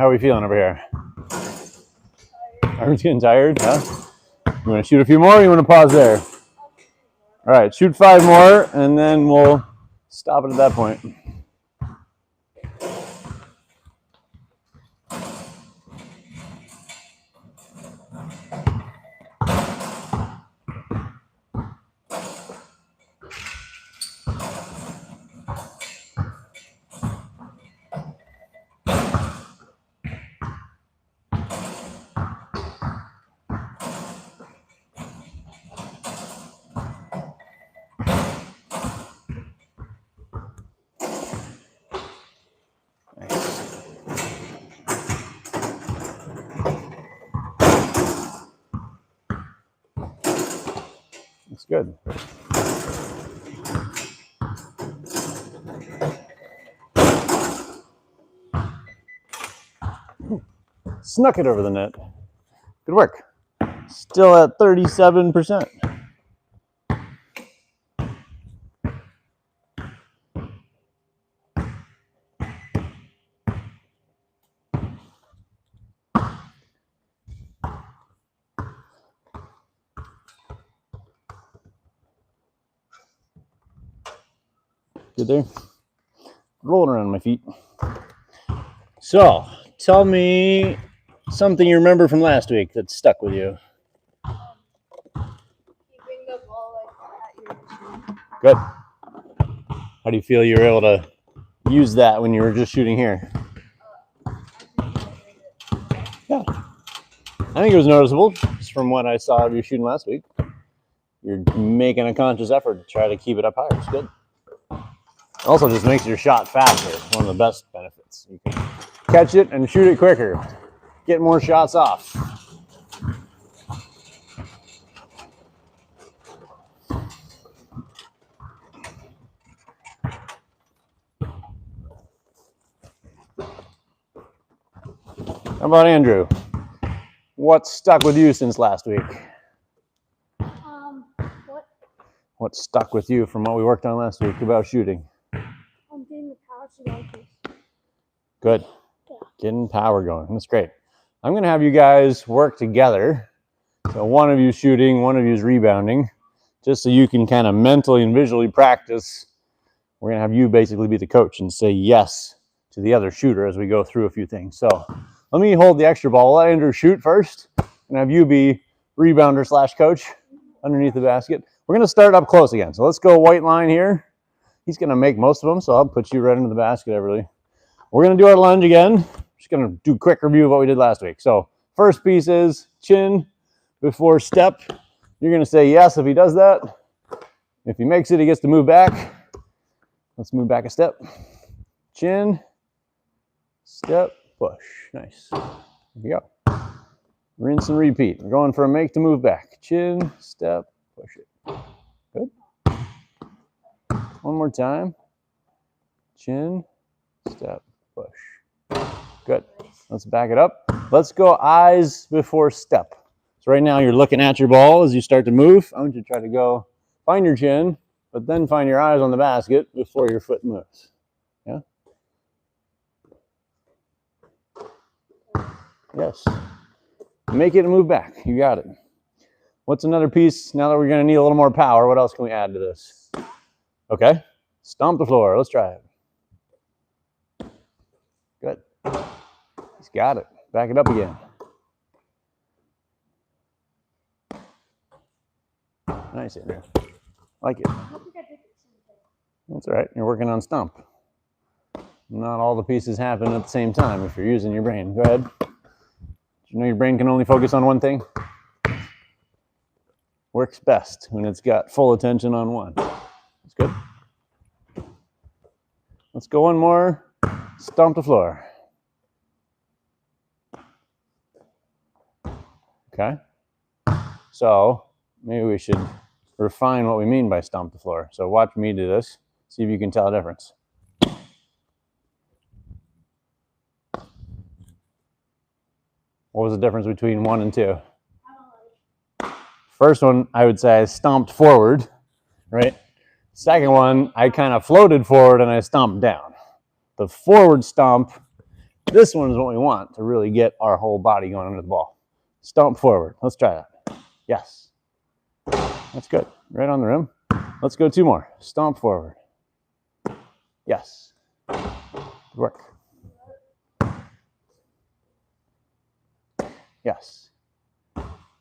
How are we feeling over here? Everyone's getting tired? Huh? You want to shoot a few more or you want to pause there? All right, shoot 5 more and then we'll stop it at that point. That's good. Snuck it over the net. Good work. Still at 37%. Good there. Rolling around my feet. So, tell me something you remember from last week that stuck with you. Keeping the ball like at your chin. Good. How do you feel you were able to use that when you were just shooting here? Yeah. I think it was noticeable just from what I saw of you shooting last week. You're making a conscious effort to try to keep it up higher. It's good. Also just makes your shot faster. One of the best benefits. You can catch it and shoot it quicker. Get more shots off. How about Andrew? What stuck with you since last week? What? What stuck with you from what we worked on last week about shooting? I'm getting the power to like this. Good. Yeah. Getting power going. That's great. I'm going to have you guys work together. So one of you shooting, one of you is rebounding, just so you can kind of mentally and visually practice. We're going to have you basically be the coach and say yes to the other shooter as we go through a few things. So let me hold the extra ball. Let Andrew shoot first and have you be rebounder / coach underneath the basket. We're going to start up close again. So let's go white line here. He's going to make most of them, so I'll put you right into the basket, Everly. We're going to do our lunge again. Just going to do a quick review of what we did last week. So first piece is chin before step. You're going to say yes if he does that. If he makes it, he gets to move back. Let's move back a step. Chin, step, push. Nice. Here we go. Rinse and repeat. We're going from make to move back. Chin, step, push it. Good. One more time. Chin, step, push. Good. Let's back it up. Let's go eyes before step. So right now you're looking at your ball as you start to move. I want you to try to go find your chin, but then find your eyes on the basket before your foot moves. Yeah? Yes. Make it move back. You got it. What's another piece? Now that we're going to need a little more power, what else can we add to this? Okay. Stomp the floor. Let's try it. Good. He's got it. Back it up again. Nice, Andrew. Like it. That's all right. You're working on stomp. Not all the pieces happen at the same time if you're using your brain. Go ahead. Did you know your brain can only focus on one thing? Works best when it's got full attention on one. That's good. Let's go one more. Stomp the floor. Okay. So maybe we should refine what we mean by stomp the floor. So watch me do this. See if you can tell a difference. What was the difference between 1 and 2? First one, I would say I stomped forward, right? Second one, I kind of floated forward and I stomped down. The forward stomp This one is what we want to really get our whole body going under the ball. Stomp forward. Let's try that. Yes. That's good. Right on the rim. Let's go 2 more. Stomp forward. Yes. Good work. Yes.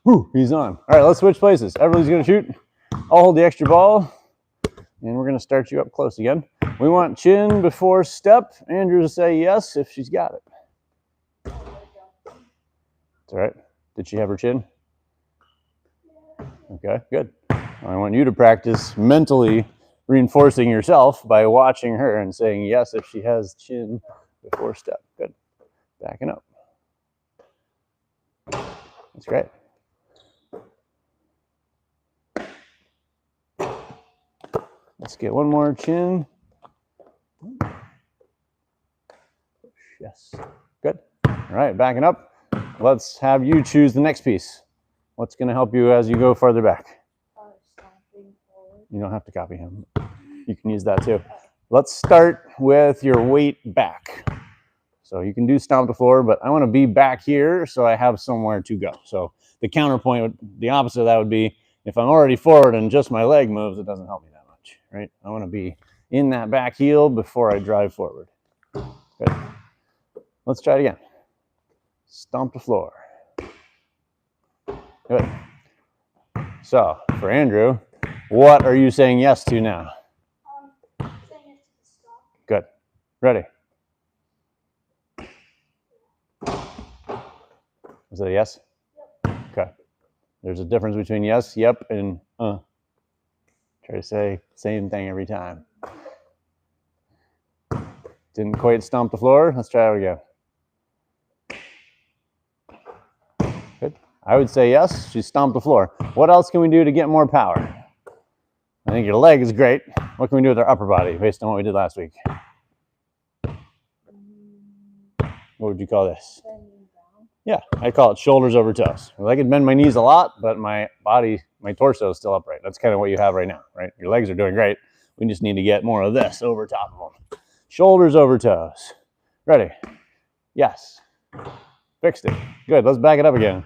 Whew, he's on. All right, let's switch places. Everybody's going to shoot. I'll hold the extra ball, and we're going to start you up close again. We want chin before step. Andrew to say yes if she's got it. That's all right. Did she have her chin? Okay, good. I want you to practice mentally reinforcing yourself by watching her and saying yes if she has chin before step. Good. Backing up. That's great. Let's get one more chin. Yes. Good. All right, backing up. Let's have you choose the next piece. What's going to help you as you go farther back? You don't have to copy him. You can use that too. Let's start with your weight back. So you can do stomp the floor, but I want to be back here so I have somewhere to go. So the counterpoint, the opposite of that would be if I'm already forward and just my leg moves, it doesn't help me that much, right? I want to be in that back heel before I drive forward. Good. Let's try it again. Stomp the floor. Good. So for Andrew, what are you saying yes to now? Saying yes to the stop. Good. Ready? Is that a yes? Yep. Okay. There's a difference between yes, yep, and Try to say same thing every time. Didn't quite stomp the floor. Let's try it again. Good. I would say yes, she stomped the floor. What else can we do to get more power? I think your leg is great. What can we do with our upper body based on what we did last week? What would you call this? Yeah, I call it shoulders over toes. I can bend my knees a lot, but my body, my torso is still upright. That's kind of what you have right now, right? Your legs are doing great. We just need to get more of this over top of them. Shoulders over toes. Ready? Yes. Fixed it. Good. Let's back it up again.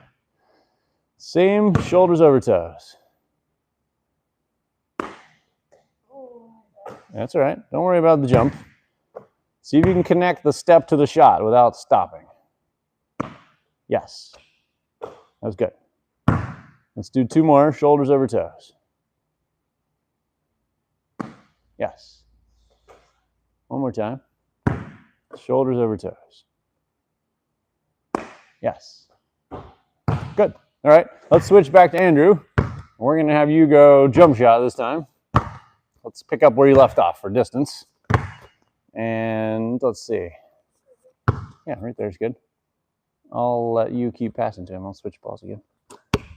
Same shoulders over toes. That's all right. Don't worry about the jump. See if you can connect the step to the shot without stopping. Yes. That was good. Let's do 2 more. Shoulders over toes. Yes. One more time. Shoulders over toes. Yes. Good. All right. Let's switch back to Andrew. We're going to have you go jump shot this time. Let's pick up where you left off for distance. And let's see. Yeah, right there's good. I'll let you keep passing to him. I'll switch balls again.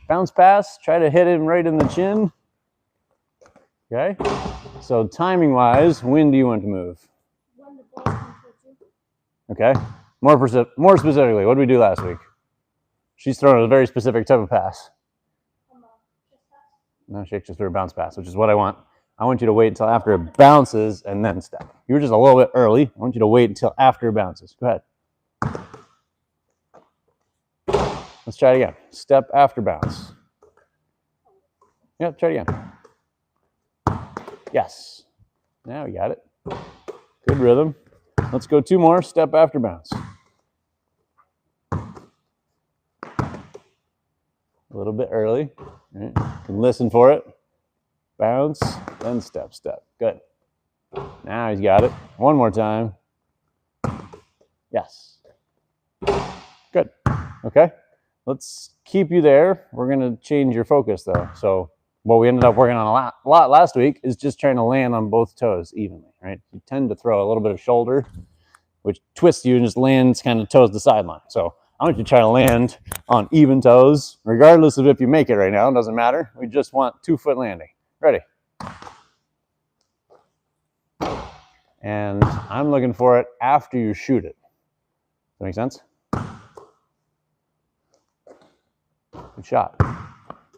Bounce pass. Try to hit him right in the chin. Okay. So timing-wise, when do you want to move? When the ball comes towards you. Okay. More specifically, what did we do last week? She's thrown a very specific type of pass. No, she just threw a bounce pass, which is what I want. I want you to wait until after it bounces and then step. You were just a little bit early. I want you to wait until after it bounces. Go ahead. Let's try it again. Step after bounce. Yep, try it again. Yes. Now we got it. Good rhythm. Let's go 2 more. Step after bounce. A little bit early. Right. You can listen for it. Bounce, then step, step. Good. Now he's got it. One more time. Yes. Good. Okay. Let's keep you there. We're going to change your focus, though. So what we ended up working on a lot last week is just trying to land on both toes evenly, right? You tend to throw a little bit of shoulder, which twists you and just lands kind of toes to sideline. So I want you to try to land on even toes, regardless of if you make it right now. It doesn't matter. We just want 2-foot landing. Ready? And I'm looking for it after you shoot it. Does that make sense? Good shot.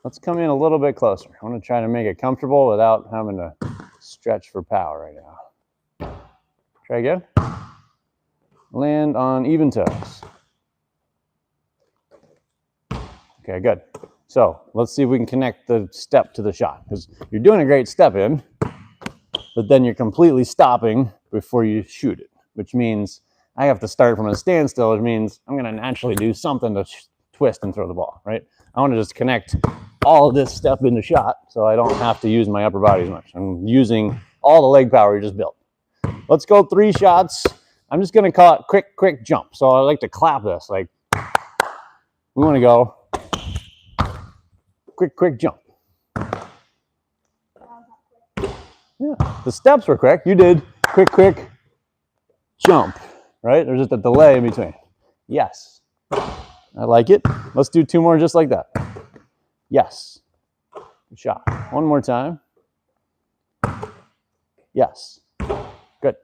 Let's come in a little bit closer. I want to try to make it comfortable without having to stretch for power right now. Try again. Land on even toes. Okay, good. So let's see if we can connect the step to the shot, because you're doing a great step in, but then you're completely stopping before you shoot it, which means I have to start from a standstill, which means I'm going to naturally do something to twist and throw the ball, right? I want to just connect all of this step into shot so I don't have to use my upper body as much. I'm using all the leg power we just built. Let's go 3 shots. I'm just going to call it quick jump. So I like to clap this. Like, we want to go quick jump. Yeah, the steps were quick. You did quick jump, right? There's just a delay in between. Yes. I like it. Let's do 2 more just like that. Yes. Good shot. 1 more time. Yes. Good.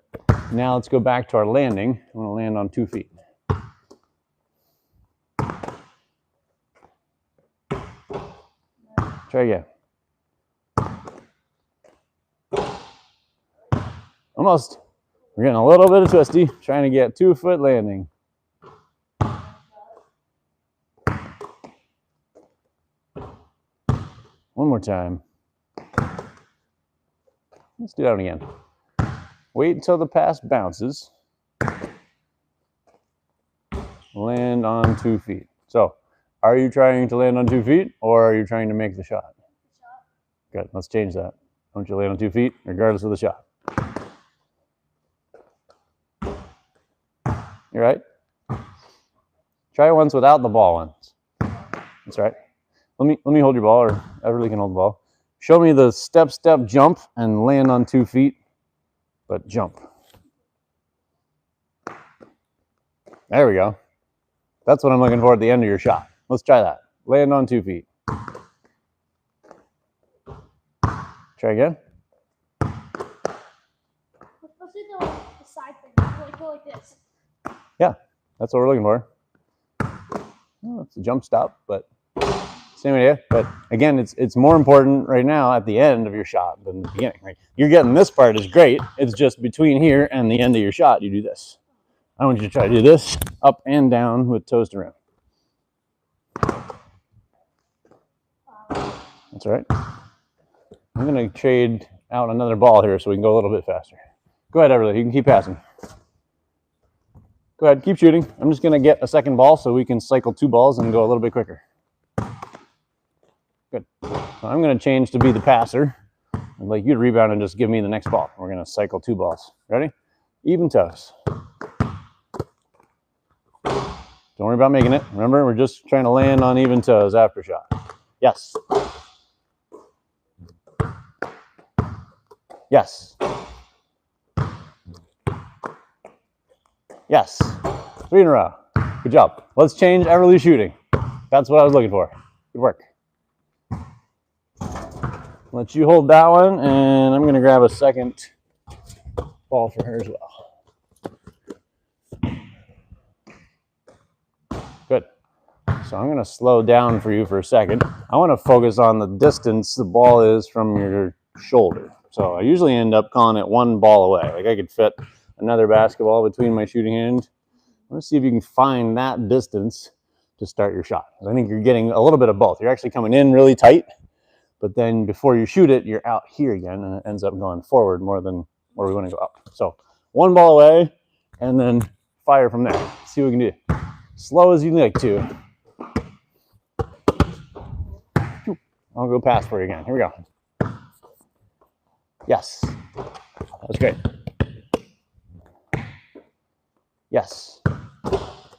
Now let's go back to our landing. I'm going to land on 2 feet. Try again. Almost. We're getting a little bit of twisty, trying to get 2-foot landing. One more time. Let's do that one again. Wait until the pass bounces. Land on 2 feet. So, are you trying to land on 2 feet, or are you trying to make the shot? Good, let's change that. I want you to land on 2 feet, regardless of the shot. You right? Try it once without the ball once. That's right. Let me hold your ball, or Everly can hold the ball. Show me the step jump and land on 2 feet, but jump. There we go. That's what I'm looking for at the end of your shot. Let's try that. Land on 2 feet. Try again. Let's do the side thing. Like, go like this. Yeah, that's what we're looking for. Well, it's a jump stop, but same idea. But again, it's more important right now at the end of your shot than the beginning. Like, you're getting this part is great. It's just between here and the end of your shot, you do this. I want you to try to do this up and down with toes to rim. That's all right. I'm going to trade out another ball here so we can go a little bit faster. Go ahead, Everly. You can keep passing. Go ahead, keep shooting. I'm just going to get a second ball so we can cycle 2 balls and go a little bit quicker. Good. So I'm going to change to be the passer. I'd like you to rebound and just give me the next ball. We're going to cycle 2 balls. Ready? Even toes. Don't worry about making it. Remember, we're just trying to land on even toes after shot. Yes. Yes. Yes. 3 in a row. Good job. Let's change Everly shooting. That's what I was looking for. Good work. Let you hold that one, and I'm going to grab a second ball for her as well. Good. So I'm going to slow down for you for a second. I want to focus on the distance the ball is from your shoulder. So I usually end up calling it 1 ball away. Like, I could fit another basketball between my shooting hand. Let's see if you can find that distance to start your shot. I think you're getting a little bit of both. You're actually coming in really tight, but then before you shoot it, you're out here again, and it ends up going forward more than where we want to go up. So 1 ball away, and then fire from there. Let's see what we can do. Slow as you like to. I'll go pass for you again. Here we go. Yes. That was great. Yes.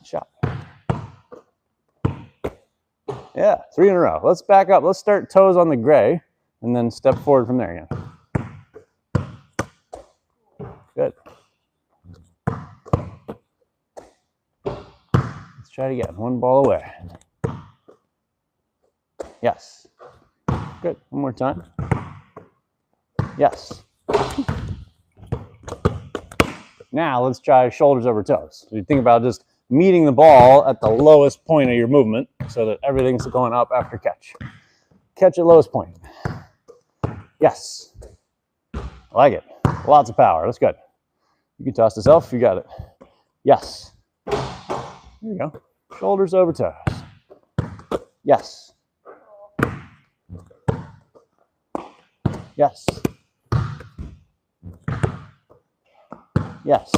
Shot. Yeah, 3 in a row. Let's back up. Let's start toes on the gray and then step forward from there again. Good. Let's try it again. 1 ball away. Yes. Good. 1 more time. Yes. Now let's try shoulders over toes. So you think about just meeting the ball at the lowest point of your movement so that everything's going up after catch. Catch at lowest point. Yes. I like it. Lots of power. That's good. You can toss this off. You got it. Yes. There you go. Shoulders over toes. Yes. Yes. Yes.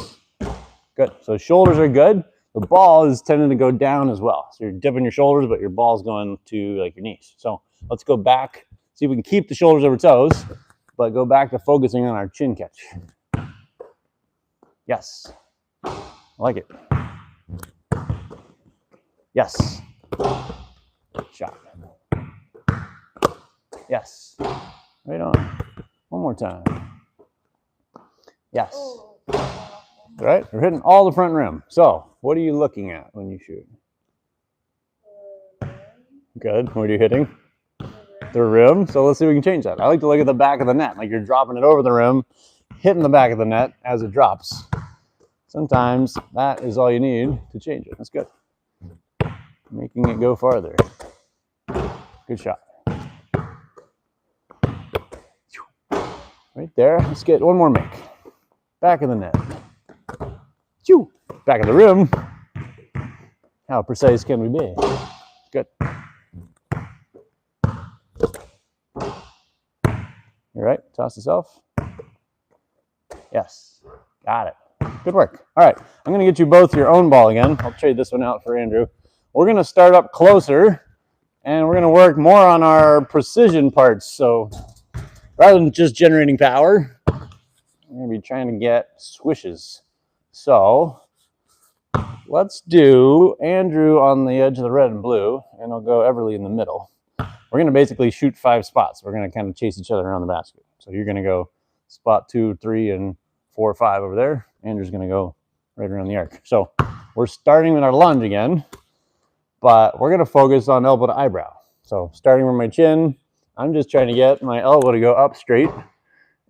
Good. So shoulders are good. The ball is tending to go down as well. So you're dipping your shoulders, but your ball's going to like your knees. So let's go back. See if we can keep the shoulders over toes, but go back to focusing on our chin catch. Yes. I like it. Yes. Shot. Yes. Right on. One more time. Yes. All right, we're hitting all the front rim. So, what are you looking at when you shoot? Good. What are you hitting? The rim. So let's see if we can change that. I like to look at the back of the net, like you're dropping it over the rim, hitting the back of the net as it drops. Sometimes that is all you need to change it. That's good. Making it go farther. Good shot. Right there. Let's get one more make. Back of the net. Back of the rim. How precise can we be? Good. All right, toss this off. Yes, got it. Good work. All right, I'm gonna get you both your own ball again. I'll trade this one out for Andrew. We're gonna start up closer and we're gonna work more on our precision parts. So rather than just generating power, we're gonna be trying to get swishes. So let's do Andrew on the edge of the red and blue, and I'll go Everly in the middle. We're going to basically shoot 5 spots. We're going to kind of chase each other around the basket. So you're going to go spot 2, 3, and 4, 5 over there. Andrew's going to go right around the arc. So we're starting with our lunge again, but we're going to focus on elbow to eyebrow. So starting with my chin, I'm just trying to get my elbow to go up straight,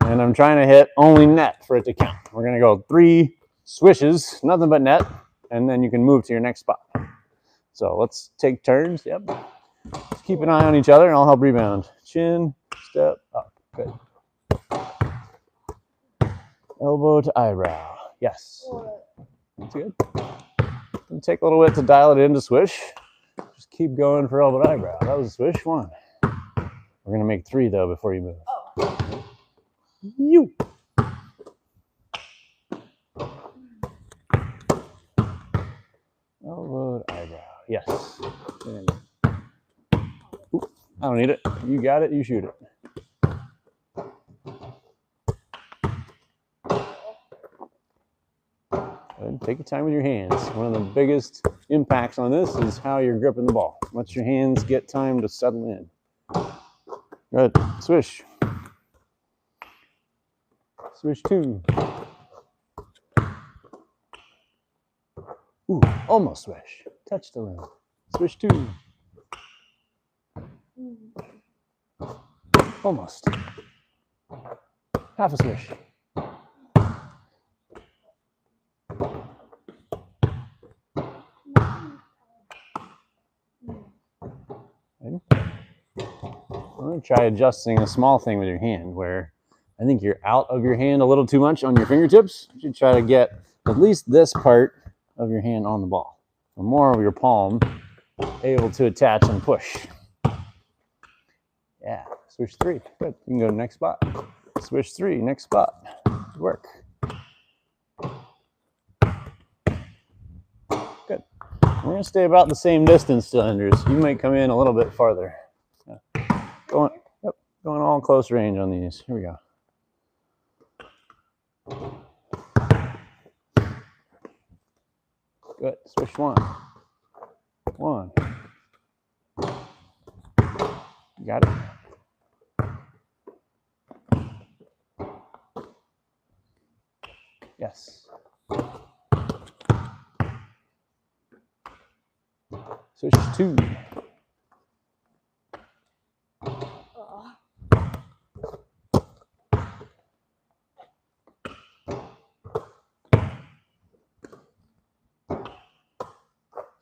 and I'm trying to hit only net for it to count. We're going to go 3 swishes, nothing but net, and then you can move to your next spot. So let's take turns. Yep. Just keep an eye on each other and I'll help rebound. Chin, step up. Good. Elbow to eyebrow. Yes. That's good. And take a little bit to dial it in to swish. Just keep going for elbow to eyebrow. That was a swish. 1. We're going to make 3 though before you move. Oh. You. Elbow to eyebrow. Yes. Ooh, I don't need it. You got it. You shoot it. Good. Take your time with your hands. One of the biggest impacts on this is how you're gripping the ball. Let your hands get time to settle in. Good. Swish. Swish 2. Ooh, almost swish. Touch the rim. Swish 2. Almost. Half a swish. I'm going to try adjusting a small thing with your hand where I think you're out of your hand a little too much on your fingertips. You should try to get at least this part of your hand on the ball. So more of your palm able to attach and push. Yeah, swish 3. Good. You can go to the next spot. Swish 3, next spot. Good work. Good. We're going to stay about the same distance still, Andrews. You might come in a little bit farther. Yeah. Going all close range on these. Here we go. Good. Swish 1. 1. You got it. Yes. Swish 2.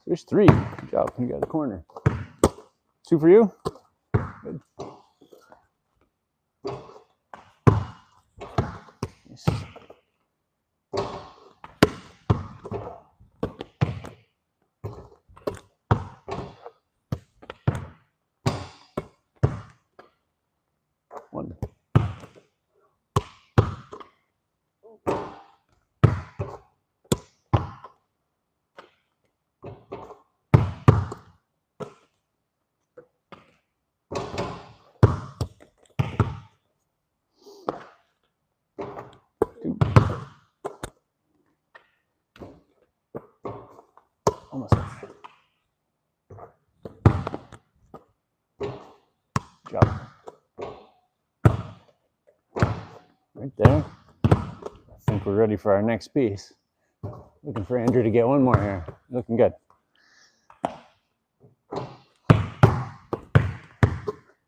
Swish 3. Good job. You got the corner. 2 for you. Good. Yes. Almost there. Good job. Right there. I think we're ready for our next piece. Looking for Andrew to get one more here. Looking good.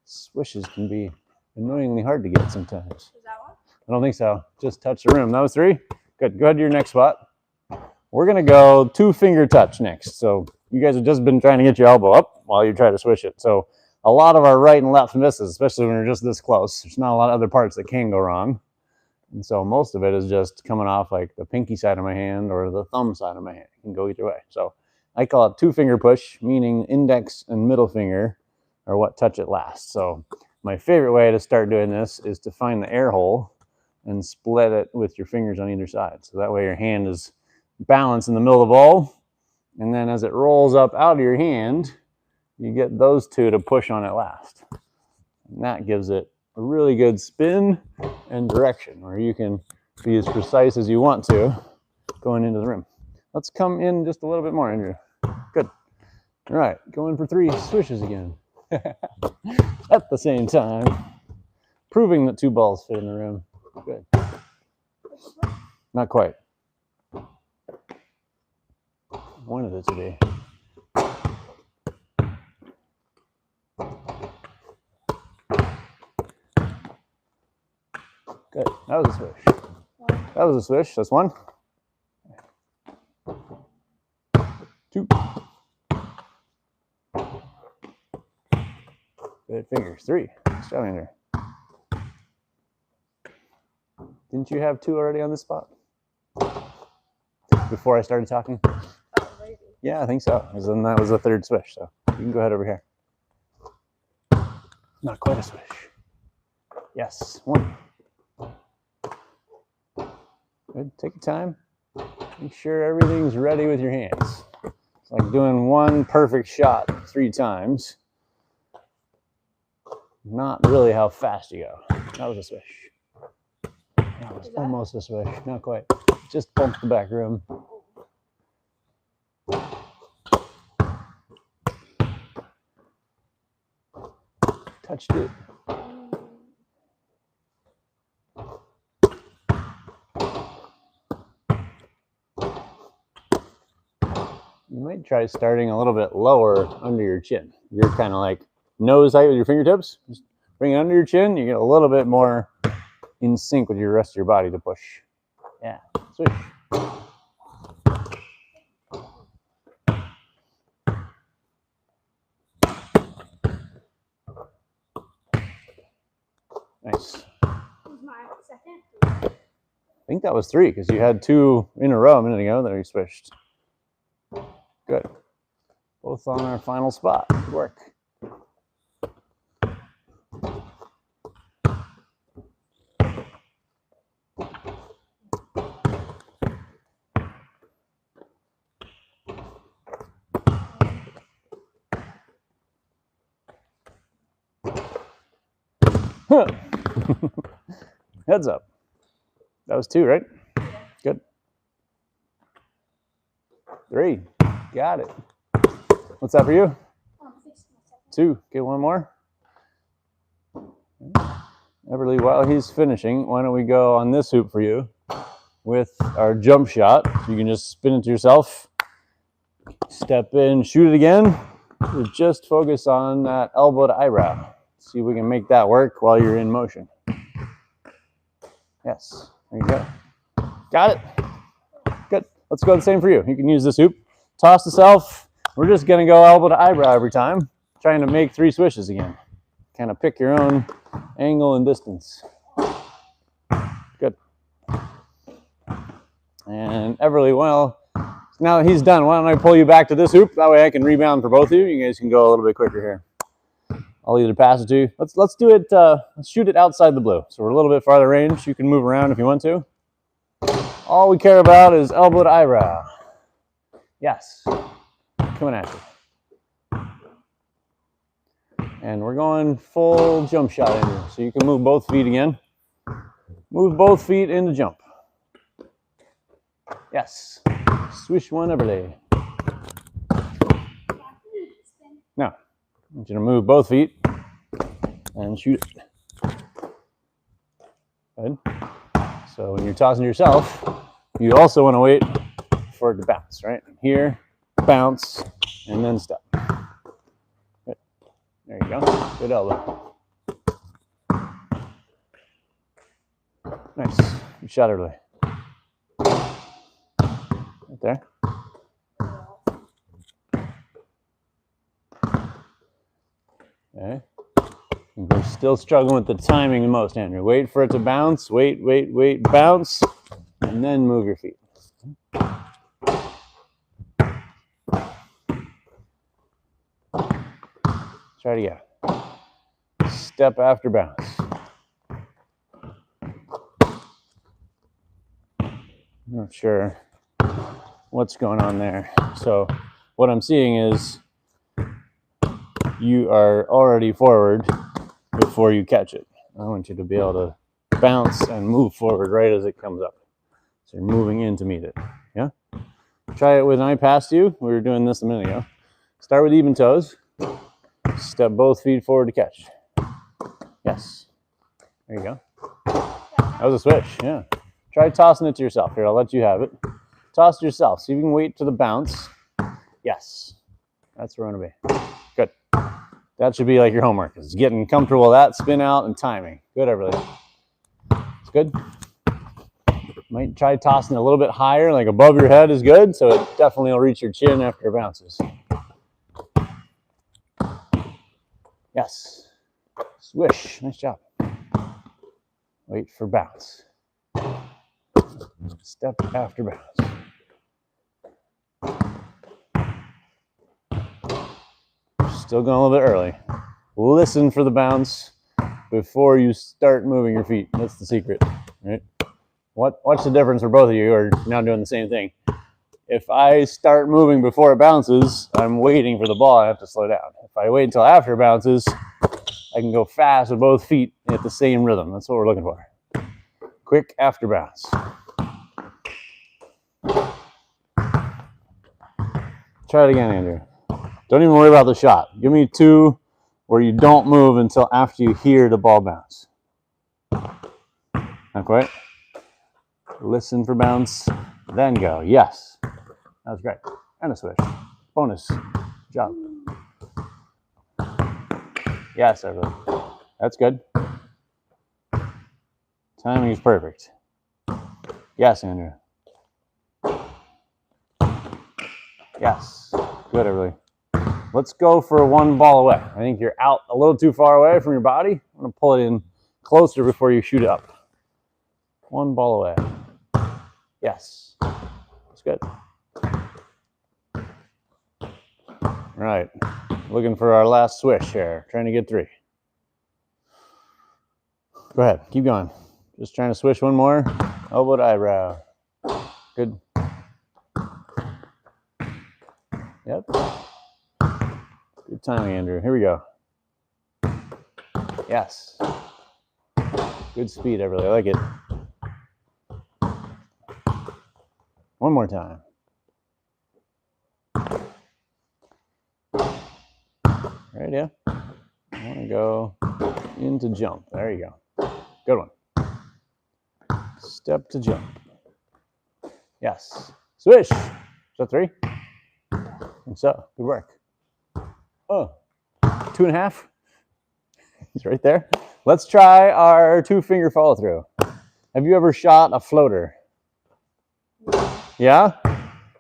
Swishes can be annoyingly hard to get sometimes. Is that one? I don't think so. Just touch the rim. That was 3. Good. Go ahead to your next spot. We're going to go 2-finger touch next. So you guys have just been trying to get your elbow up while you try to swish it. So a lot of our right and left misses, especially when you're just this close. There's not a lot of other parts that can go wrong. And so most of it is just coming off like the pinky side of my hand or the thumb side of my hand. It can go either way. So I call it 2-finger push, meaning index and middle finger are what touch it last. So my favorite way to start doing this is to find the air hole and split it with your fingers on either side. So that way your hand is balanced in the middle of the ball. And then as it rolls up out of your hand, you get those 2 to push on it last. And that gives it a really good spin and direction, where you can be as precise as you want to going into the rim. Let's come in just a little bit more, Andrew. Good. All right, going for 3 swishes again. At the same time, proving that 2 balls fit in the rim. Good. Not quite. Wanted it to be. Good. That was a swish. That was a swish. That's 1. 2. Good fingers. 3. Nice job, Andrew. Didn't you have 2 already on this spot? Before I started talking? Oh, maybe. Yeah, I think so. Because then that was the 3rd swish. So you can go ahead over here. Not quite a swish. Yes. 1. Good. Take your time. Make sure everything's ready with your hands. It's like doing 1 perfect shot 3 times. Not really how fast you go. That was a swish. That was almost a swish. Not quite. Just bumped the back rim. Touched it. You might try starting a little bit lower under your chin. You're kind of like nose height with your fingertips. Just bring it under your chin. You get a little bit more in sync with your rest of your body to push. Yeah, swish. Nice. Was my second? I think that was 3 because you had 2 in a row a minute ago that you swished. Good. Both on our final spot. Good work. Heads up. That was 2, right? Yeah. Good. 3. Got it. What's that for you? I'm fixing my second. 2. Get 1 more. Everly, while he's finishing, why don't we go on this hoop for you with our jump shot. You can just spin it to yourself, step in, shoot it again. Just focus on that elbow to eyebrow. See if we can make that work while you're in motion. Yes, there you go. Got it. Good. Let's go the same for you. You can use this hoop. Toss the self. We're just going to go elbow to eyebrow every time, trying to make 3 swishes again. Kind of pick your own angle and distance. Good. And Everly, well, now that he's done, why don't I pull you back to this hoop? That way I can rebound for both of you. You guys can go a little bit quicker here. I'll either pass it to you. Let's do it. Let's shoot it outside the blue. So we're a little bit farther range. You can move around if you want to. All we care about is elbow to eyebrow. Yes. Coming at you. And we're going full jump shot in here. So you can move both feet again. Move both feet into jump. Yes. Swish one Everly. want you to move both feet and shoot it. Good. So when you're tossing yourself, you also want to wait for it to bounce, right? Here, bounce, and then step. Good. There you go. Good elbow. Nice. You shot early. Right there. Okay. We're still struggling with the timing the most, Andrew. Wait for it to bounce. Wait, bounce, and then move your feet. Try it again. Step after bounce. I'm not sure what's going on there. So what I'm seeing is you are already forward before you catch it. I want you to be able to bounce and move forward right as it comes up. So you're moving in to meet it. Yeah? Try it with an eye past you. We were doing this a minute ago. Start with even toes. Step both feet forward to catch. Yes. There you go. That was a switch. Yeah. Try tossing it to yourself. Here, I'll let you have it. Toss it yourself. See if you can wait to the bounce. Yes. That's where I want to be. Good. That should be like your homework. It's getting comfortable with that, spin out, and timing. Good, everything. It's good. Might try tossing it a little bit higher, like above your head is good, so it definitely will reach your chin after it bounces. Yes. Swish. Nice job. Wait for bounce. Step after bounce. Still going a little bit early. Listen for the bounce before you start moving your feet. That's the secret, right? Watch the difference for both of you are now doing the same thing. If I start moving before it bounces, I'm waiting for the ball. I have to slow down. If I wait until after it bounces, I can go fast with both feet at the same rhythm. That's what we're looking for. Quick after bounce. Try it again, Andrew. Don't even worry about the shot. Give me two where you don't move until after you hear the ball bounce. Not quite. Listen for bounce, then go. Yes. That was great. And a switch. Bonus. Job. Yes, everyone. That's good. Timing is perfect. Yes, Andrew. Yes. Good, everybody. Let's go for one ball away. I think you're out a little too far away from your body. I'm going to pull it in closer before you shoot up. One ball away. Yes. That's good. All right. Looking for our last swish here. Trying to get three. Go ahead. Keep going. Just trying to swish one more. Elbow to eyebrow. Good. Yep. Good timing, Andrew. Here we go. Yes. Good speed, I really like it. One more time. Right, yeah. I want to go into jump. There you go. Good one. Step to jump. Yes. Swish. Is that three? I think so. Good work. Oh, 2.5. He's right there. Let's try our two-finger follow-through. Have you ever shot a floater? Yeah?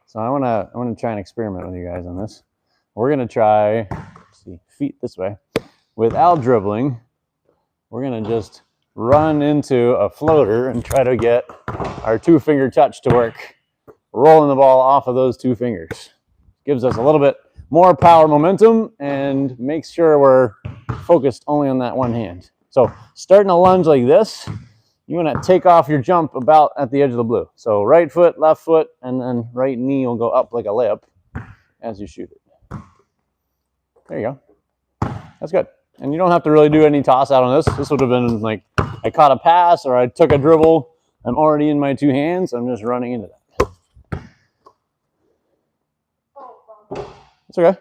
So I want to try and experiment with you guys on this. We're going to try, let's see, feet this way. Without dribbling, we're going to just run into a floater and try to get our two-finger touch to work, rolling the ball off of those two fingers. Gives us a little bit more power momentum and makes sure we're focused only on that one hand. So starting a lunge like this, you want to take off your jump about at the edge of the blue. So right foot, left foot, and then right knee will go up like a layup as you shoot it. There you go. That's good. And you don't have to really do any toss out on this. This would have been like I caught a pass or I took a dribble. I'm already in my two hands. I'm just running into that. It's okay.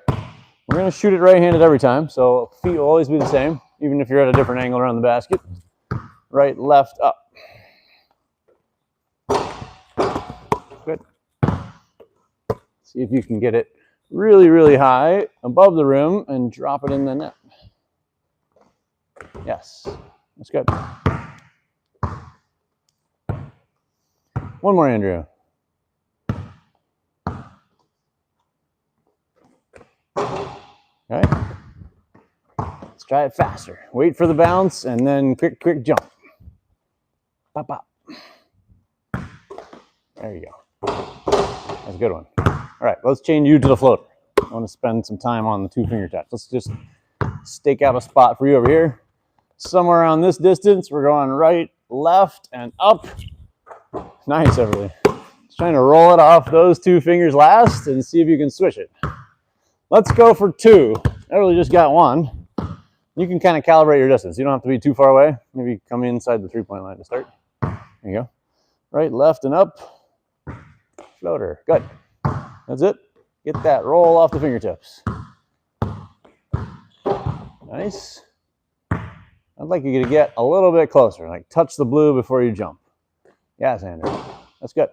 We're going to shoot it right-handed every time, so feet will always be the same, even if you're at a different angle around the basket. Right, left, up. Good. See if you can get it really, really high above the rim and drop it in the net. Yes, that's good. One more, Andrew. Okay. Let's try it faster. Wait for the bounce and then quick jump. Pop, pop. There you go. That's a good one. All right, let's change you to the floater. I want to spend some time on the two-finger touch. Let's just stake out a spot for you over here. Somewhere around this distance, we're going right, left, and up. Nice, Everly. Just trying to roll it off those two fingers last and see if you can swish it. Let's go for two. Everly just got one. You can kind of calibrate your distance. You don't have to be too far away. Maybe come inside the three-point line to start. There you go. Right, left, and up. Floater. Good. That's it. Get that roll off the fingertips. Nice. I'd like you to get a little bit closer, like touch the blue before you jump. Yes, Andrew. That's good.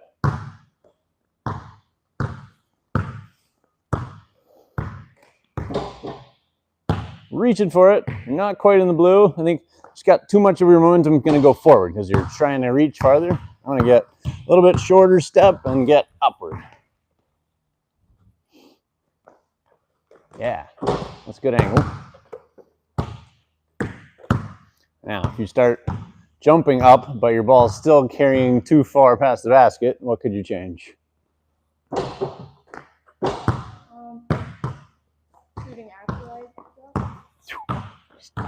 Reaching for it. You're not quite in the blue. I think just got too much of your momentum going to go forward because you're trying to reach farther. I want to get a little bit shorter step and get upward. Yeah, that's a good angle. Now, if you start jumping up, but your ball's still carrying too far past the basket, what could you change? Shooting after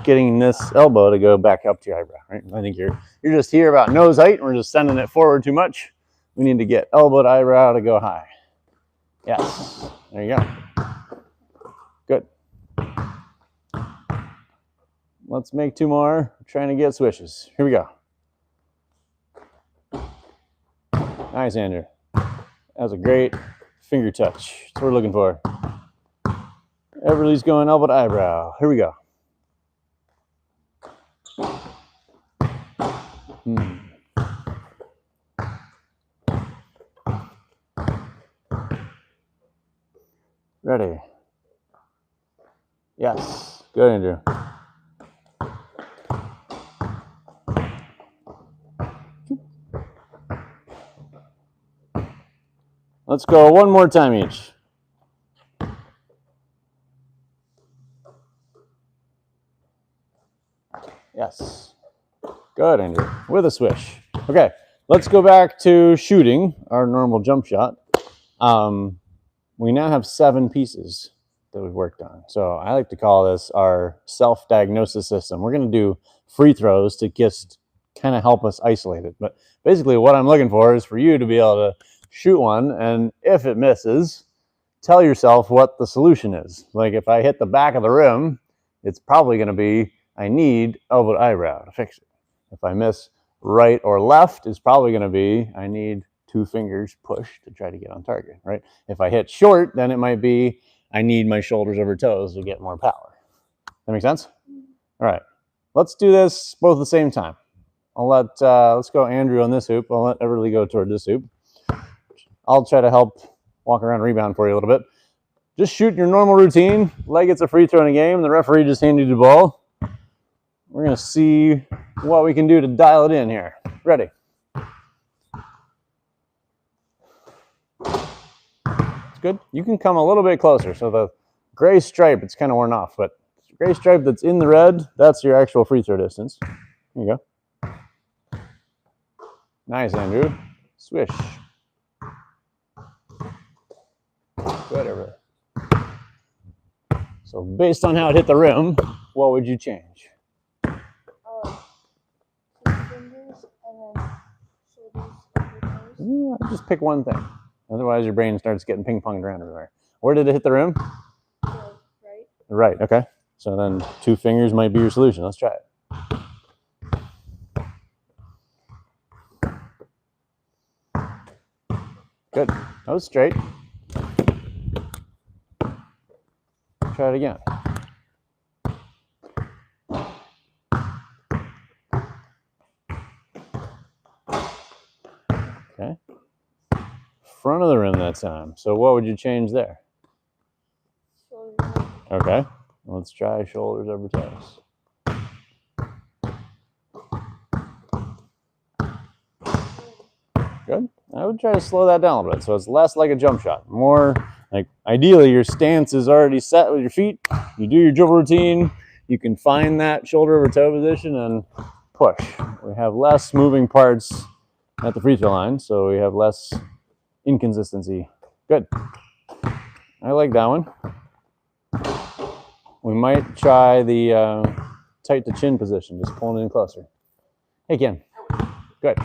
Getting this elbow to go back up to your eyebrow, right? I think you're just here about nose height, and we're just sending it forward too much. We need to get elbow to eyebrow to go high. Yes, there you go. Good. Let's make two more. We're trying to get swishes. Here we go. Nice, Andrew. That was a great finger touch. That's what we're looking for. Everly's going elbow to eyebrow. Here we go. Ready? Yes. Good, Andrew. Let's go one more time each. Yes. Good, Andrew. With a swish. Okay, let's go back to shooting our normal jump shot. We now have 7 pieces that we've worked on. So I like to call this our self-diagnosis system. We're going to do free throws to just kind of help us isolate it. But basically what I'm looking for is for you to be able to shoot one, and if it misses, tell yourself what the solution is. Like if I hit the back of the rim, it's probably going to be I need elbow to eyebrow to fix it. If I miss right or left, it's probably going to be I need 2 fingers push to try to get on target, right? If I hit short, then it might be I need my shoulders over toes to get more power. That make sense? All right, let's do this both at the same time. Let's go Andrew on this hoop. I'll let Everly go toward this hoop. I'll try to help walk around and rebound for you a little bit. Just shoot your normal routine, like it's a free throw in a game. The referee just handed you the ball. We're going to see what we can do to dial it in here. Ready? It's good. You can come a little bit closer. So the gray stripe, it's kind of worn off, but the gray stripe that's in the red, that's your actual free throw distance. Here you go. Nice, Andrew. Swish. Whatever. So based on how it hit the rim, what would you change? 2 fingers and then shoulders over toes. Yeah, just pick one thing. Otherwise, your brain starts getting ping-ponged around everywhere. Where did it hit the rim? Right. Right, okay. So then 2 fingers might be your solution. Let's try it. Good. That was straight. try it again. Okay. Front of the rim that time. So what would you change there? Okay. Let's try shoulders over toes. Good. I would try to slow that down a little bit so it's less like a jump shot. More like ideally your stance is already set with your feet. You do your dribble routine. You can find that shoulder over toe position and push. We have less moving parts at the free throw line, so we have less inconsistency. Good. I like that one. We might try the tight to chin position, just pulling in closer. Hey, Ken. Good.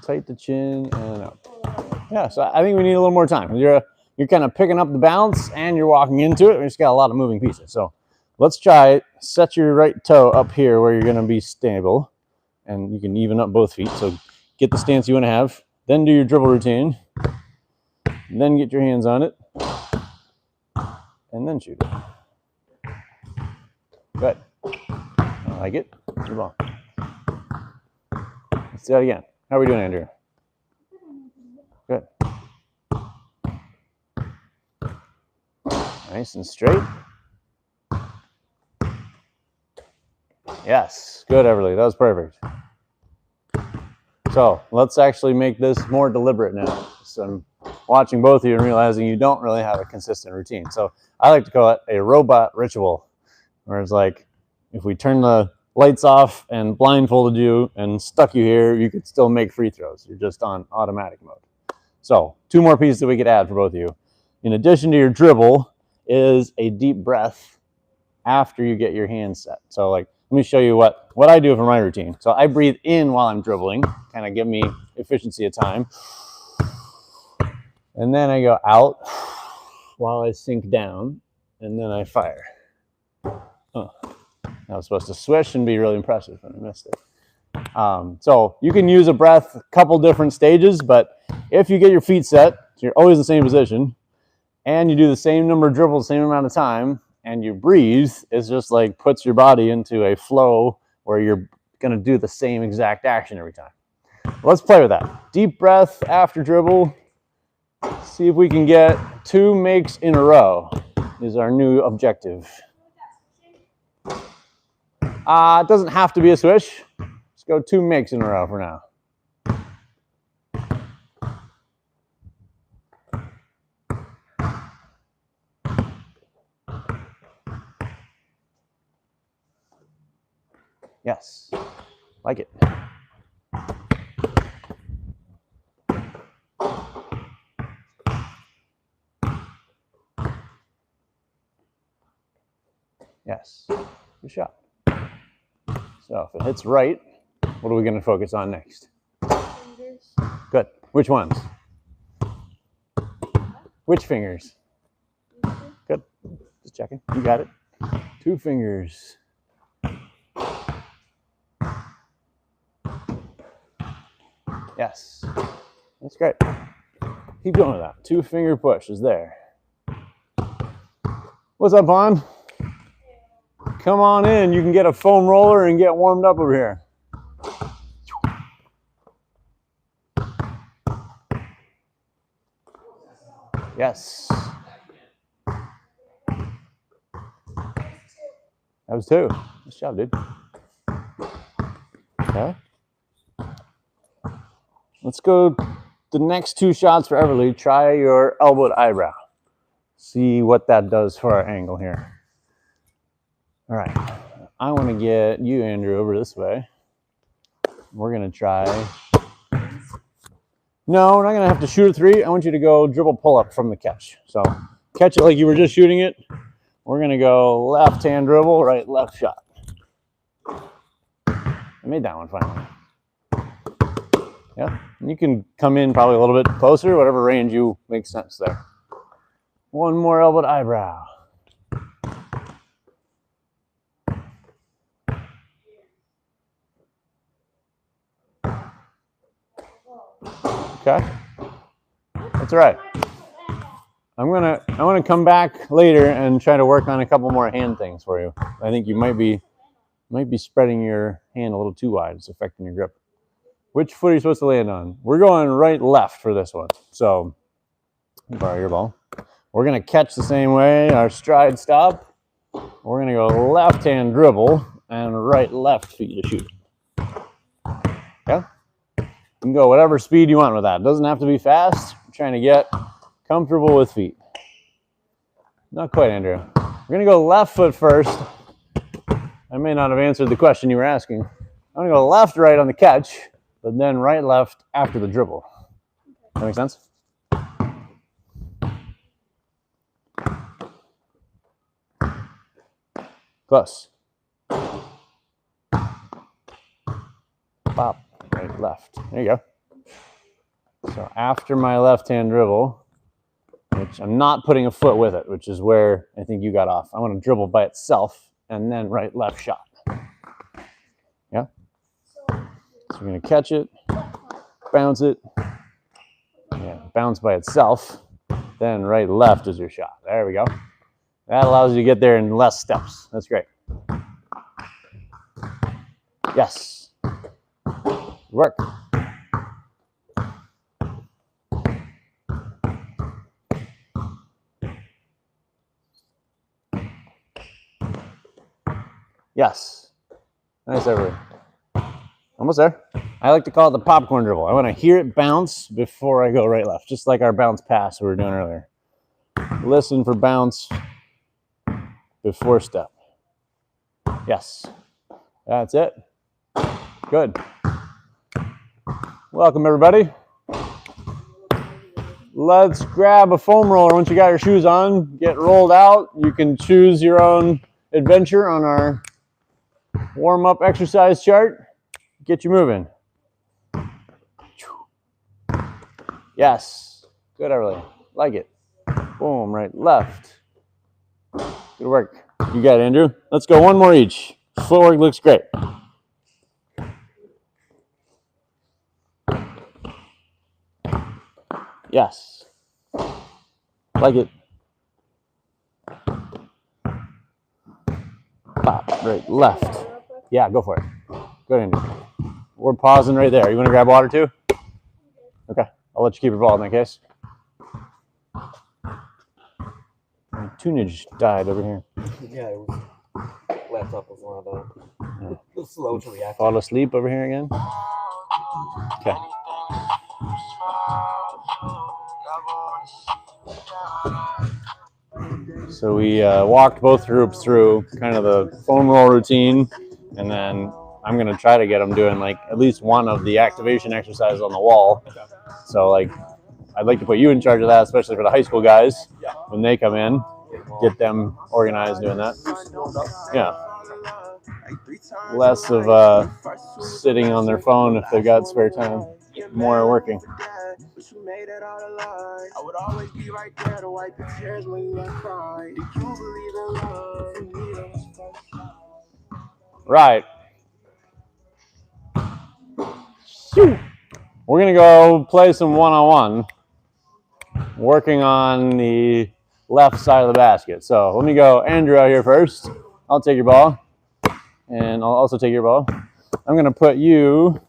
Tight to chin and up. Yeah, so I think we need a little more time. You're kind of picking up the bounce and you're walking into it. We just got a lot of moving pieces. So let's try it. Set your right toe up here where you're going to be stable, and you can even up both feet. So get the stance you want to have. Then do your dribble routine. Then get your hands on it. And then shoot it. Good. I like it. Move on. Let's do that again. How are we doing, Andrew? Good. Nice and straight. Yes. Good, Everly. That was perfect. So let's actually make this more deliberate now. So I'm watching both of you and realizing you don't really have a consistent routine. So I like to call it a robot ritual, where it's like if we turn the lights off and blindfolded you and stuck you here, you could still make free throws. You're just on automatic mode. So 2 more pieces that we could add for both of you. In addition to your dribble is a deep breath after you get your hands set. So like, let me show you what I do for my routine. So I breathe in while I'm dribbling, kind of give me efficiency of time. And then I go out while I sink down, and then I fire. Oh. I was supposed to swish and be really impressive, and I missed it. So you can use a breath a couple different stages, but if you get your feet set, so you're always in the same position, and you do the same number of dribbles, same amount of time, and you breathe, it's just like puts your body into a flow where you're going to do the same exact action every time. Let's play with that. Deep breath after dribble. See if we can get 2 makes in a row is our new objective. It doesn't have to be a swish. Let's go 2 makes in a row for now. Yes, like it. Yes, good shot. So if it hits right, what are we going to focus on next? Fingers. Good. Which ones? Which fingers? Good. Just checking. You got it. 2 fingers. Yes. That's great. Keep going with that. 2-finger push is there. What's up, Vaughn? Come on in. You can get a foam roller and get warmed up over here. Yes. That was 2. Nice job, dude. Okay. Let's go the next 2 shots for Everly. Try your elbowed eyebrow. See what that does for our angle here. All right. I want to get you, Andrew, over this way. We're going to try. No, we're not going to have to shoot a 3. I want you to go dribble pull up from the catch. So catch it like you were just shooting it. We're going to go left hand dribble, right, left shot. I made that one finally. Yeah, and you can come in probably a little bit closer, whatever range you makes sense there. 1 more elbowed eyebrow. Okay, that's all right. I'm gonna come back later and try to work on a couple more hand things for you. I think you might be spreading your hand a little too wide. It's affecting your grip. Which foot are you supposed to land on? We're going right left for this one. So borrow your ball. We're gonna catch the same way, our stride stop. We're gonna go left hand dribble and right left feet to shoot. Yeah? You can go whatever speed you want with that. It doesn't have to be fast. I'm trying to get comfortable with feet. Not quite, Andrew. We're gonna go left foot first. I may not have answered the question you were asking. I'm gonna go left, right on the catch, but then right, left after the dribble. That make sense? Close. Pop, right, left. There you go. So after my left hand dribble, which I'm not putting a foot with it, which is where I think you got off. I want to dribble by itself and then right, left shot. Yeah? So we're going to catch it, bounce it. Yeah, bounce by itself. Then right, left is your shot. There we go. That allows you to get there in less steps. That's great. Yes. Work. Yes. Nice, everybody. Almost there. I like to call it the popcorn dribble. I want to hear it bounce before I go right left, just like our bounce pass we were doing earlier. Listen for bounce before step. Yes. That's it. Good. Welcome, everybody. Let's grab a foam roller once you got your shoes on. Get rolled out. You can choose your own adventure on our warm-up exercise chart. Get you moving. Yes. Good, Everly. Like it. Boom, right, left. Good work. You got it, Andrew. Let's go one more each. Footwork looks great. Yes. Like it. Pop, right, left. Yeah, go for it. Go ahead, Andrew. We're pausing right there. You want to grab water too? Okay. I'll let you keep your ball in that case. My tunage died over here. Yeah, it was laptop was one of the a little slow to react. Fall asleep over here again? Okay. So we walked both groups through kind of the foam roll routine, and then I'm going to try to get them doing like at least one of the activation exercises on the wall. So like I'd like to put you in charge of that, especially for the high school guys when they come in. Get them organized doing that. Yeah. Less of sitting on their phone if they've got spare time. More working. Right. We're going to go play some one-on-one, working on the left side of the basket. So let me go Andrew out here first. I'll take your ball, and I'll also take your ball. I'm going to put you,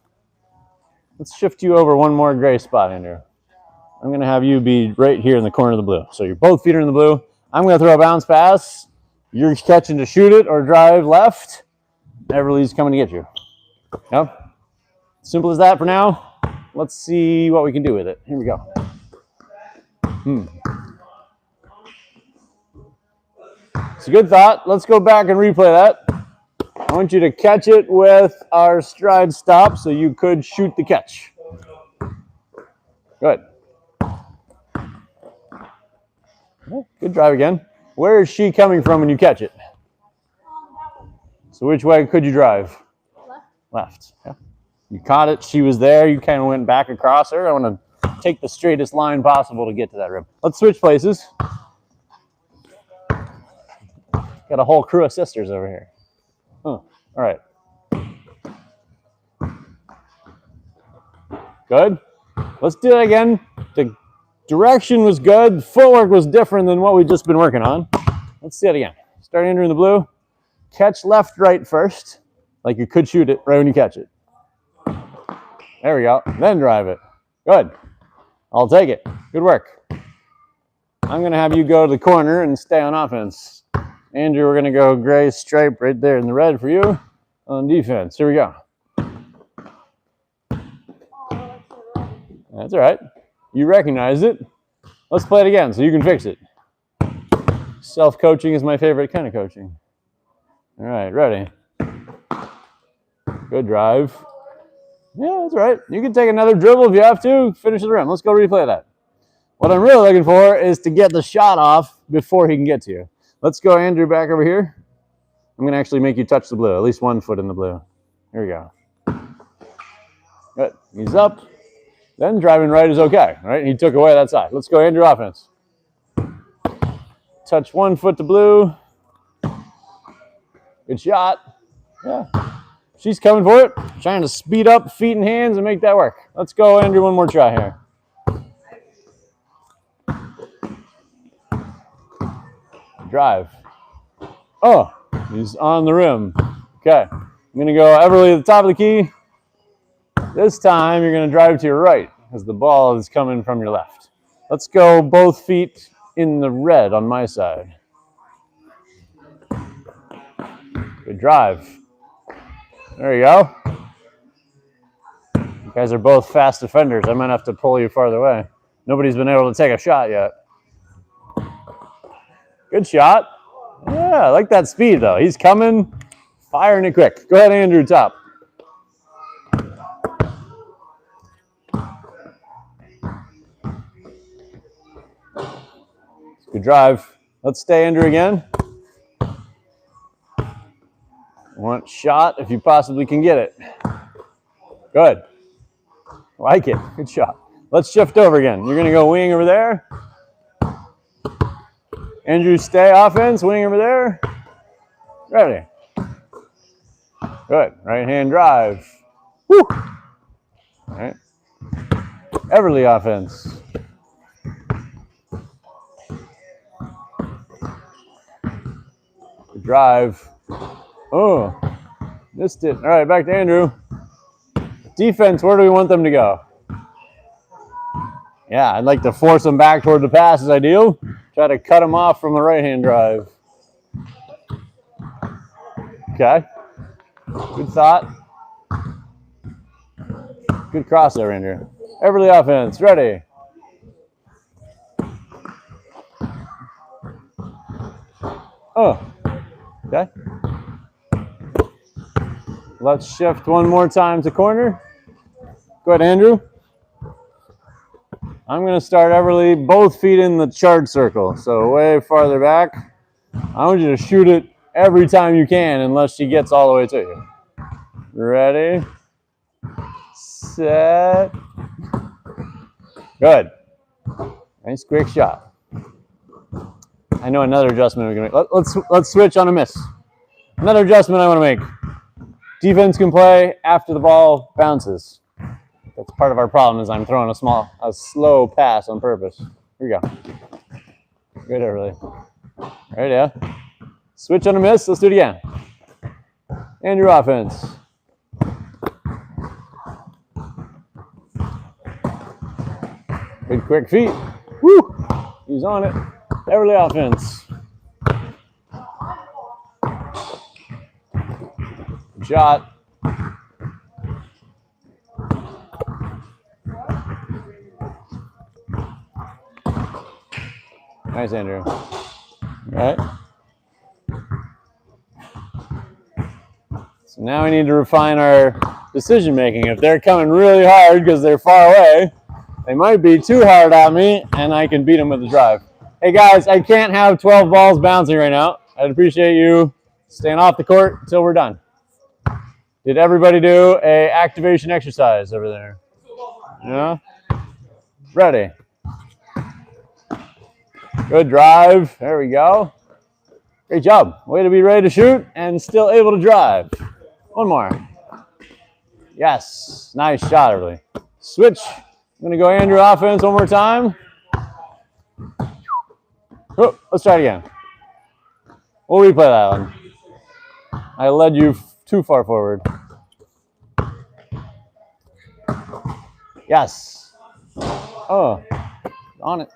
let's shift you over one more gray spot, Andrew. I'm going to have you be right here in the corner of the blue. So your both feet are in the blue. I'm going to throw a bounce pass. You're catching to shoot it or drive left. Everly's coming to get you. Yep. Simple as that for now. Let's see what we can do with it. Here we go. It's a good thought. Let's go back and replay that. I want you to catch it with our stride stop so you could shoot the catch. Good. Good drive again. Where is she coming from when you catch it? So which way could you drive? Left. Left. Yeah. You caught it. She was there. You kind of went back across her. I want to take the straightest line possible to get to that rim. Let's switch places. Got a whole crew of sisters over here. Huh. All right. Good. Let's do it again to Direction was good. Footwork was different than what we've just been working on. Let's see it again. Start Andrew in the blue. Catch left, right first, like you could shoot it right when you catch it. There we go. Then drive it. Good. I'll take it. Good work. I'm going to have you go to the corner and stay on offense. Andrew, we're going to go gray stripe right there in the red for you on defense. Here we go. That's all right. You recognize it. Let's play it again so you can fix it. Self-coaching is my favorite kind of coaching. All right, ready. Good drive. Yeah, that's right. You can take another dribble if you have to. Finish the rim. Let's go replay that. What I'm really looking for is to get the shot off before he can get to you. Let's go, Andrew, back over here. I'm going to actually make you touch the blue, at least 1 foot in the blue. Here we go. Good. He's up. Then driving right is okay, right? He took away that side. Let's go, Andrew, offense. Touch 1 foot to blue. Good shot. Yeah. She's coming for it. Trying to speed up feet and hands and make that work. Let's go, Andrew, one more try here. Drive. Oh, he's on the rim. Okay. I'm going to go Everly at the top of the key. This time you're going to drive to your right because the ball is coming from your left. Let's go both feet in the red on my side. Good drive. There you go. You guys are both fast defenders. I might have to pull you farther away. Nobody's been able to take a shot yet. Good shot. Yeah, I like that speed, though. He's coming, firing it quick. Go ahead, Andrew, top. Good drive. Let's stay, Andrew, again. Want shot if you possibly can get it. Good. Like it. Good shot. Let's shift over again. You're going to go wing over there. Andrew, stay offense. Wing over there. Ready. Good. Right hand drive. Woo. All right. Everly offense. Good drive. Oh, missed it. All right, back to Andrew. Defense, where do we want them to go? Yeah, I'd like to force them back toward the pass is ideal. Try to cut them off from the right-hand drive. Okay. Good thought. Good crossover, Andrew. Everly offense, ready. Oh, okay. Let's shift one more time to corner. Go ahead, Andrew. I'm going to start Everly, both feet in the charge circle, so way farther back. I want you to shoot it every time you can unless she gets all the way to you. Ready, set, good. Nice quick shot. I know another adjustment we can make. Let's switch on a miss. Another adjustment I want to make. Defense can play after the ball bounces. That's part of our problem is I'm throwing a slow pass on purpose. Here we go. Good, Everly. All right, yeah. Switch on a miss. Let's do it again. And your offense. Good quick feet. Woo! He's on it. Everly offense. Good shot. Nice, Andrew. All right. So now we need to refine our decision making. If they're coming really hard because they're far away, they might be too hard at me, and I can beat them with the drive. Hey, guys, I can't have 12 balls bouncing right now. I'd appreciate you staying off the court until we're done. Did everybody do a activation exercise over there? Yeah? Ready. Good drive. There we go. Great job. Way to be ready to shoot and still able to drive. One more. Yes. Nice shot, Everly. Switch. I'm going to go Andrew offense one more time. Oh, let's try it again. We'll replay that one. I led you too far forward. Yes. Oh, on it.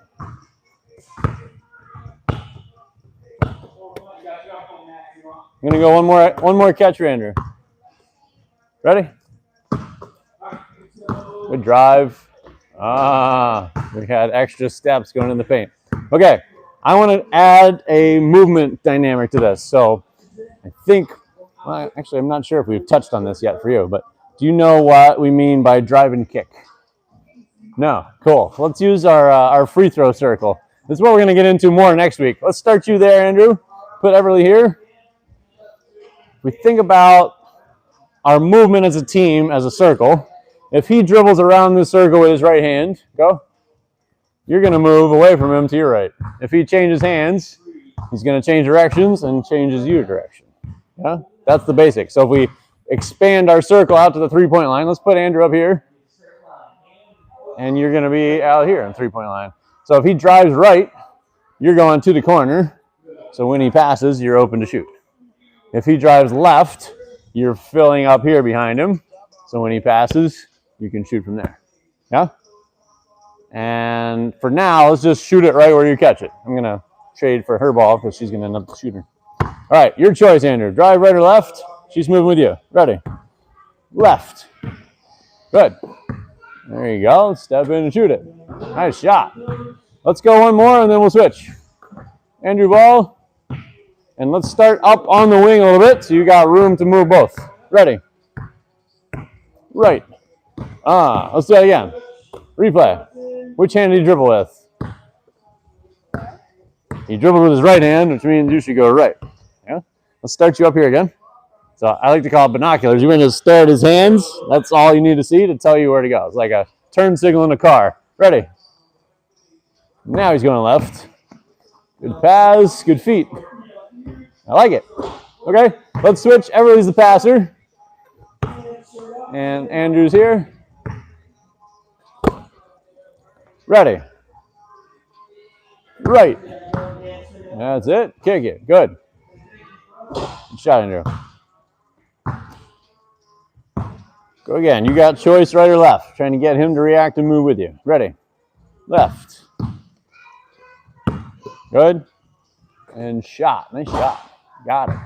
I'm gonna go one more catch, Andrew. Ready? Good drive. We had extra steps going in the paint. Okay, I want to add a movement dynamic to this. So I think, well, actually, I'm not sure if we've touched on this yet for you, but do you know what we mean by drive and kick? No, cool. Let's use our free throw circle. This is what we're going to get into more next week. Let's start you there, Andrew. Put Everly here. We think about our movement as a team, as a circle. If he dribbles around this circle with his right hand, go. You're going to move away from him to your right. If he changes hands, he's going to change directions and changes your direction. Yeah, that's the basic. So if we expand our circle out to the three-point line, let's put Andrew up here. And you're going to be out here on three-point line. So if he drives right, you're going to the corner. So when he passes, you're open to shoot. If he drives left, you're filling up here behind him. So when he passes, you can shoot from there. Yeah? And for now, let's just shoot it right where you catch it. I'm going to trade for her ball because she's going to end up the shooter. All right, your choice, Andrew. Drive right or left? She's moving with you. Ready? Left. Good. There you go. Step in and shoot it. Nice shot. Let's go one more, and then we'll switch. Andrew, ball. And let's start up on the wing a little bit so you got room to move both. Ready? Right. Let's do that again. Replay. Which hand did he dribble with? He dribbled with his right hand, which means you should go right. Yeah. Let's start you up here again. So I like to call it binoculars. You're going to stare at his hands. That's all you need to see to tell you where to go. It's like a turn signal in a car. Ready? Now he's going left. Good pass. Good feet. I like it. Okay, let's switch. Everly's the passer. And Andrew's here. Ready. Right. That's it. Kick it. Good. Good shot, Andrew. Go again. You got choice right or left. Trying to get him to react and move with you. Ready. Left. Good. And shot. Nice shot. Got it.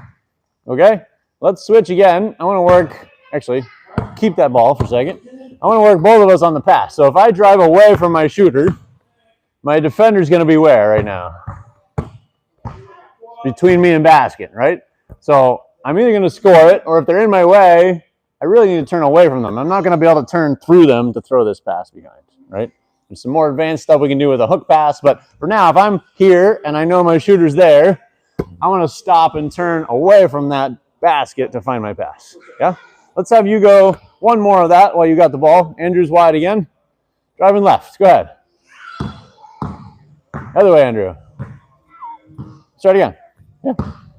Okay. Let's switch again. I want to work, actually, keep that ball for a second. I want to work both of us on the pass. So if I drive away from my shooter, my defender's going to be where right now? Between me and basket, right? So I'm either going to score it, or if they're in my way, I really need to turn away from them. I'm not going to be able to turn through them to throw this pass behind, right? There's some more advanced stuff we can do with a hook pass, but for now, if I'm here and I know my shooter's there, I want to stop and turn away from that basket to find my pass. Yeah? Let's have you go one more of that while you got the ball. Andrew's wide again. Driving left. Go ahead. Other way, Andrew. Start again. Yeah.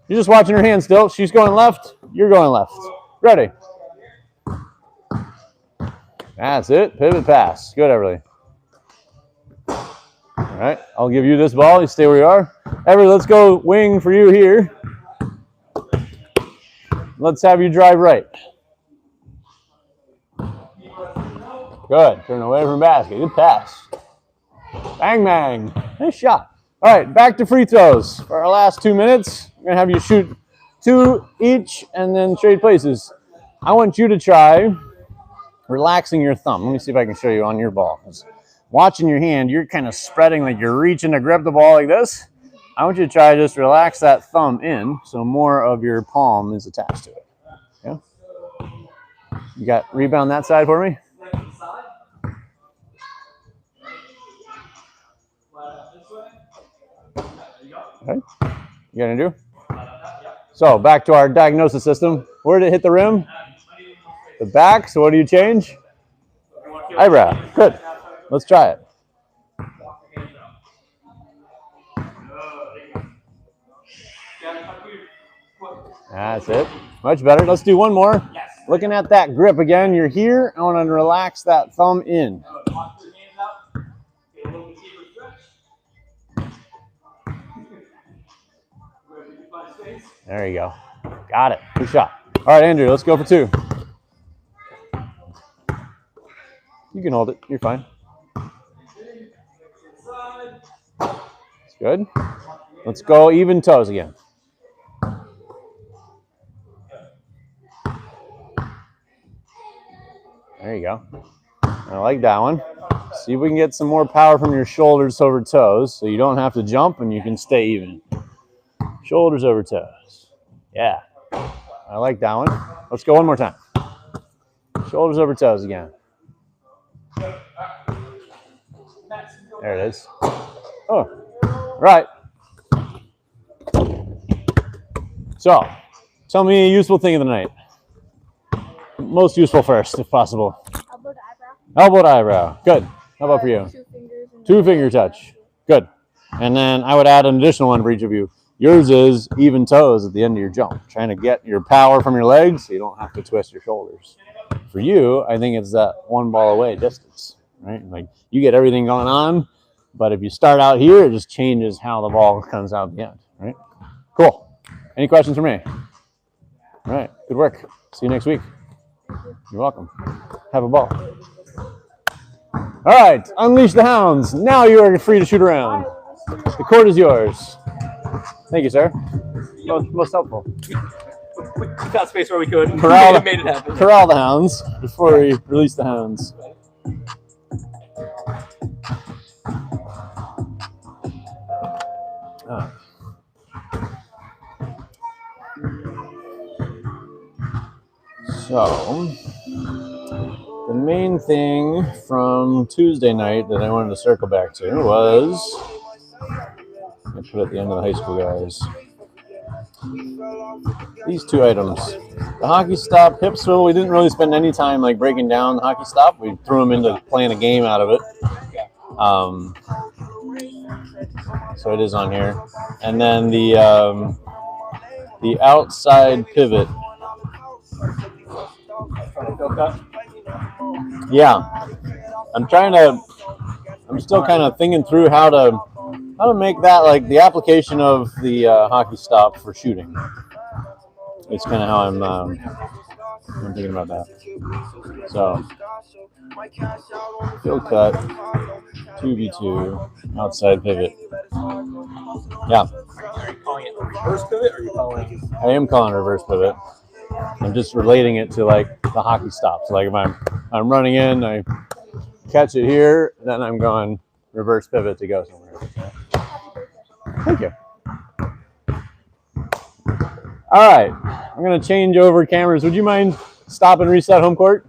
You're just watching her hand still. She's going left. You're going left. Ready. That's it. Pivot pass. Good, Everly. All right. I'll give you this ball. You stay where you are. Everly, let's go wing for you here. Let's have you drive right. Good. Turn away from basket. Good pass. Bang, bang. Nice shot. All right, back to free throws. For our last 2 minutes, we're going to have you shoot 2 each and then trade places. I want you to try relaxing your thumb. Let me see if I can show you on your ball. Watching your hand, you're kind of spreading like you're reaching to grab the ball like this. I want you to try just relax that thumb in so more of your palm is attached to it. Yeah? You got rebound that side for me? Okay. You got to do? So back to our diagnosis system. Where did it hit the rim? The back. So what do you change? Eyebrow. Good. Let's try it. That's it. Much better. Let's do one more. Looking at that grip again. You're here. I want to relax that thumb in. There you go. Got it. Good shot. All right, Andrew, let's go for 2. You can hold it. You're fine. That's good. Let's go even toes again. There you go. I like that one. See if we can get some more power from your shoulders over toes so you don't have to jump and you can stay even. Shoulders over toes. Yeah. I like that one. Let's go one more time. Shoulders over toes again. There it is. Oh, right. So, tell me a useful thing of the night. Most useful first, if possible. Elbow to eyebrow. Elbow to eyebrow. Good. How about for you? 2 fingers. And 2 finger touch. Good. And then I would add an additional one for each of you. Yours is even toes at the end of your jump, trying to get your power from your legs so you don't have to twist your shoulders. For you, I think it's that 1 ball away distance, right? Like you get everything going on, but if you start out here, it just changes how the ball comes out at the end, right? Cool. Any questions for me? All right. Good work. See you next week. You're welcome. Have a ball. All right. Unleash the hounds. Now you are free to shoot around. The court is yours. Thank you, sir. Most helpful. We found space where we could. Corral, made it happen. corral the hounds before we release the hounds. Ah. So, the main thing from Tuesday night that I wanted to circle back to was, I put at the end of the high school guys, these 2 items. The hockey stop hip swivel, we didn't really spend any time like breaking down the hockey stop. We threw them into playing a game out of it. So it is on here. And then the outside pivot. Yeah. I'm still kind of thinking through how to make that like the application of the hockey stop for shooting. It's kind of how I'm thinking about that. So, field cut, 2v2, outside pivot. Yeah. Are you calling it reverse pivot or are you calling it? I am calling it reverse pivot. I'm just relating it to like the hockey stops. Like if I'm running in, I catch it here, then I'm going reverse pivot to go somewhere. Thank you. All right, I'm gonna change over cameras. Would you mind stop and reset home court?